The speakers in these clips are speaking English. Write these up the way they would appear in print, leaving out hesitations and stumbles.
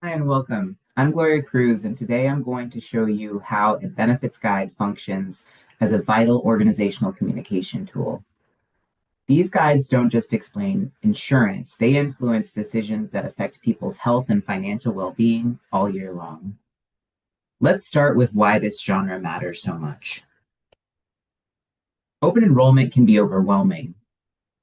Hi and welcome. I'm Gloria Cruz, and today I'm going to show you how a benefits guide functions as a vital organizational communication tool. These guides don't just explain insurance, they influence decisions that affect people's health and financial well being all year long. Let's start with why this genre matters so much. Open enrollment can be overwhelming.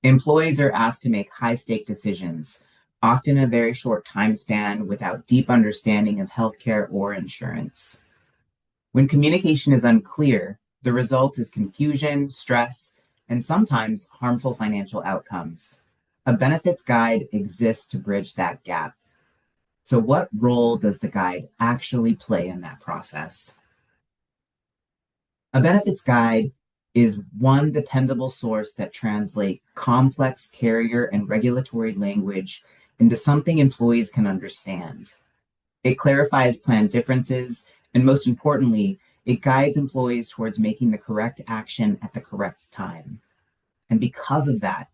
Employees are asked to make high stake decisions, often in a very short time span without deep understanding of healthcare or insurance. When communication is unclear, the result is confusion, stress, and sometimes harmful financial outcomes. A benefits guide exists to bridge that gap. So, what role does the guide actually play in that process? A benefits guide is one dependable source that translates complex carrier and regulatory language into something employees can understand. It clarifies plan differences, and most importantly, it guides employees towards making the correct action at the correct time. And because of that,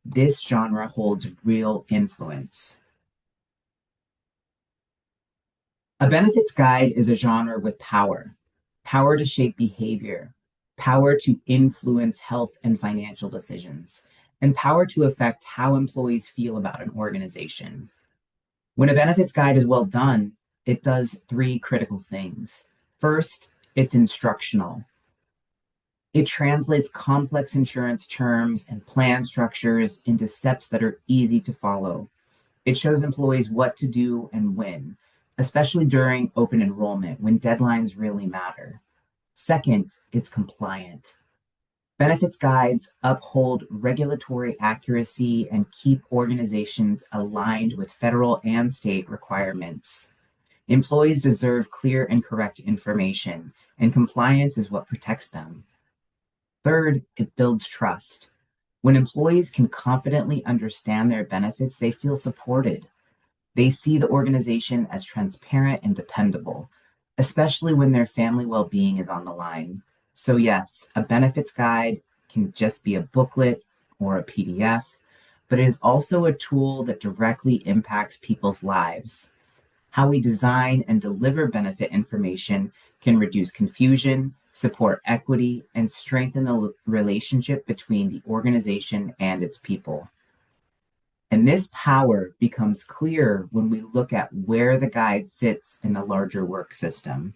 this genre holds real influence. A benefits guide is a genre with power to shape behavior, power to influence health and financial decisions, and power to affect how employees feel about an organization. When a benefits guide is well done, it does three critical things. First, it's instructional. It translates complex insurance terms and plan structures into steps that are easy to follow. It shows employees what to do and when, especially during open enrollment when deadlines really matter. Second, it's compliant. Benefits guides uphold regulatory accuracy and keep organizations aligned with federal and state requirements. Employees deserve clear and correct information, and compliance is what protects them. Third, it builds trust. When employees can confidently understand their benefits, they feel supported. They see the organization as transparent and dependable, especially when their family well being is on the line. So, yes, a benefits guide can just be a booklet or a PDF, but it is also a tool that directly impacts people's lives. How we design and deliver benefit information can reduce confusion, support equity, and strengthen the relationship between the organization and its people. And this power becomes clear when we look at where the guide sits in the larger work system.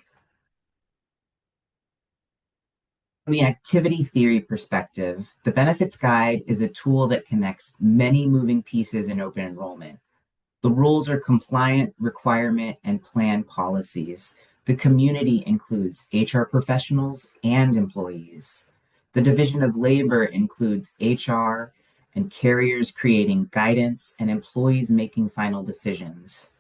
From the activity theory perspective, the benefits guide is a tool that connects many moving pieces in open enrollment. The rules are compliant, requirement, and plan policies. The community includes HR professionals and employees. The division of labor includes HR and carriers creating guidance and employees making final decisions.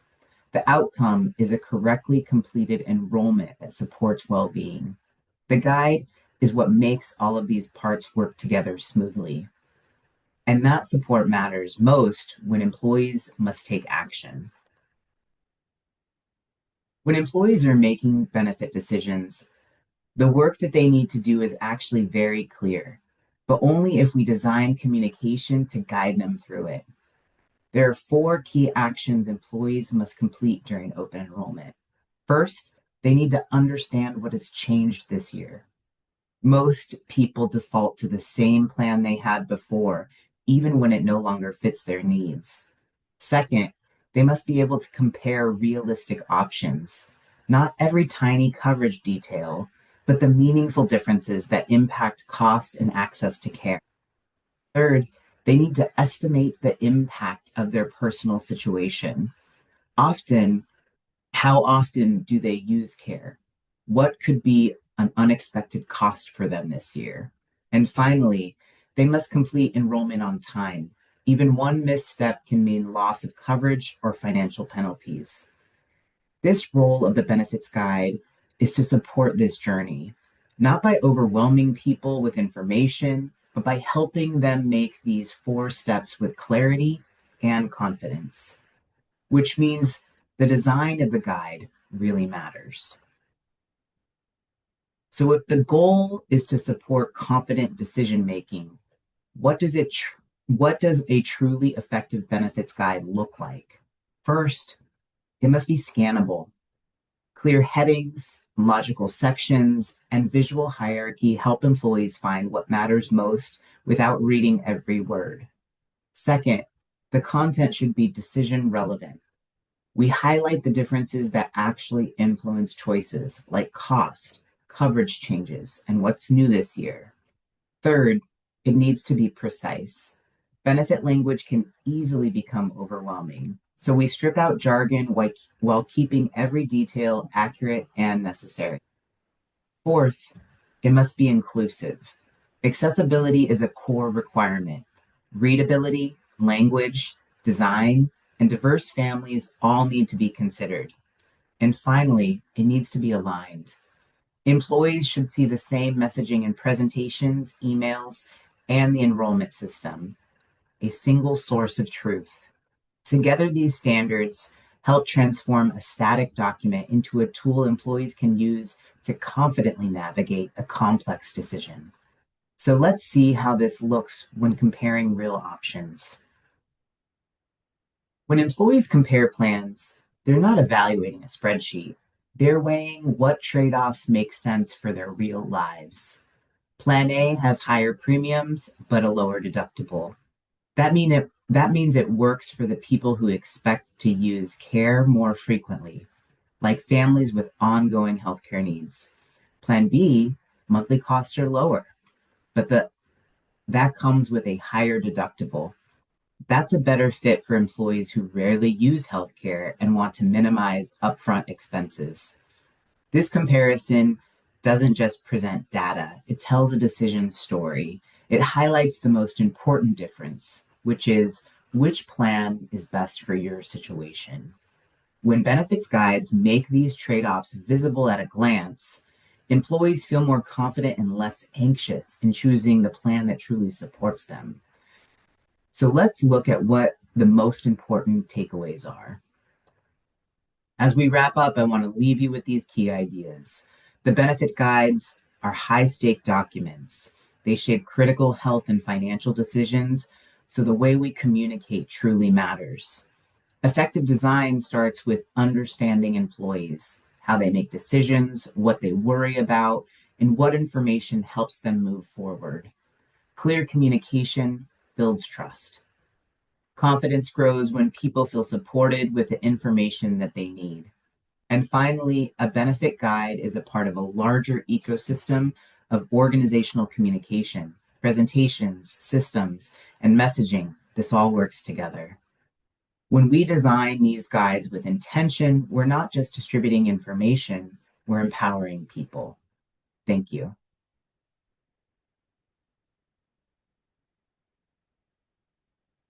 The outcome is a correctly completed enrollment that supports well being. The guide is what makes all of these parts work together smoothly. And that support matters most when employees must take action. When employees are making benefit decisions, the work that they need to do is actually very clear, but only if we design communication to guide them through it. There are four key actions employees must complete during open enrollment. First, they need to understand what has changed this year. Most people default to the same plan they had before, even when it no longer fits their needs. Second, they must be able to compare realistic options, not every tiny coverage detail, but the meaningful differences that impact cost and access to care. Third, they need to estimate the impact of their personal situation. Often, how often do they use care? What could be an unexpected cost for them this year? And finally, they must complete enrollment on time. Even one misstep can mean loss of coverage or financial penalties. This role of the benefits guide is to support this journey, not by overwhelming people with information, but by helping them make these four steps with clarity and confidence, which means the design of the guide really matters. So, if the goal is to support confident decision making, what does a truly effective benefits guide look like? First, It must be scannable. Clear headings, logical sections, and visual hierarchy help employees find what matters most without reading every word. Second, the content should be decision relevant. We highlight the differences that actually influence choices, like cost, coverage changes, and what's new this year. Third, it needs to be precise. Benefit language can easily become overwhelming, so we strip out jargon while keeping every detail accurate and necessary. Fourth, it must be inclusive. Accessibility is a core requirement. Readability, language, design, and diverse families all need to be considered. And finally, it needs to be aligned. Employees should see the same messaging in presentations, emails, and the enrollment system, a single source of truth. Together, these standards help transform a static document into a tool employees can use to confidently navigate a complex decision. So let's see how this looks when comparing real options. When employees compare plans, they're not evaluating a spreadsheet. They're weighing what trade offs make sense for their real lives. Plan A has higher premiums, but a lower deductible. That means it works for the people who expect to use care more frequently, like families with ongoing healthcare needs. Plan B, monthly costs are lower, but that comes with a higher deductible. That's a better fit for employees who rarely use healthcare and want to minimize upfront expenses. This comparison doesn't just present data, it tells a decision story. It highlights the most important difference, which is which plan is best for your situation. When benefits guides make these trade offs visible at a glance, employees feel more confident and less anxious in choosing the plan that truly supports them. So let's look at what the most important takeaways are. As we wrap up, I want to leave you with these key ideas. The benefit guides are high stake documents. They shape critical health and financial decisions, so the way we communicate truly matters. Effective design starts with understanding employees, how they make decisions, what they worry about, and what information helps them move forward. Clear communication builds trust. Confidence grows when people feel supported with the information that they need. And finally, a benefit guide is a part of a larger ecosystem of organizational communication, presentations, systems, and messaging. This all works together. When we design these guides with intention, we're not just distributing information, we're empowering people. Thank you.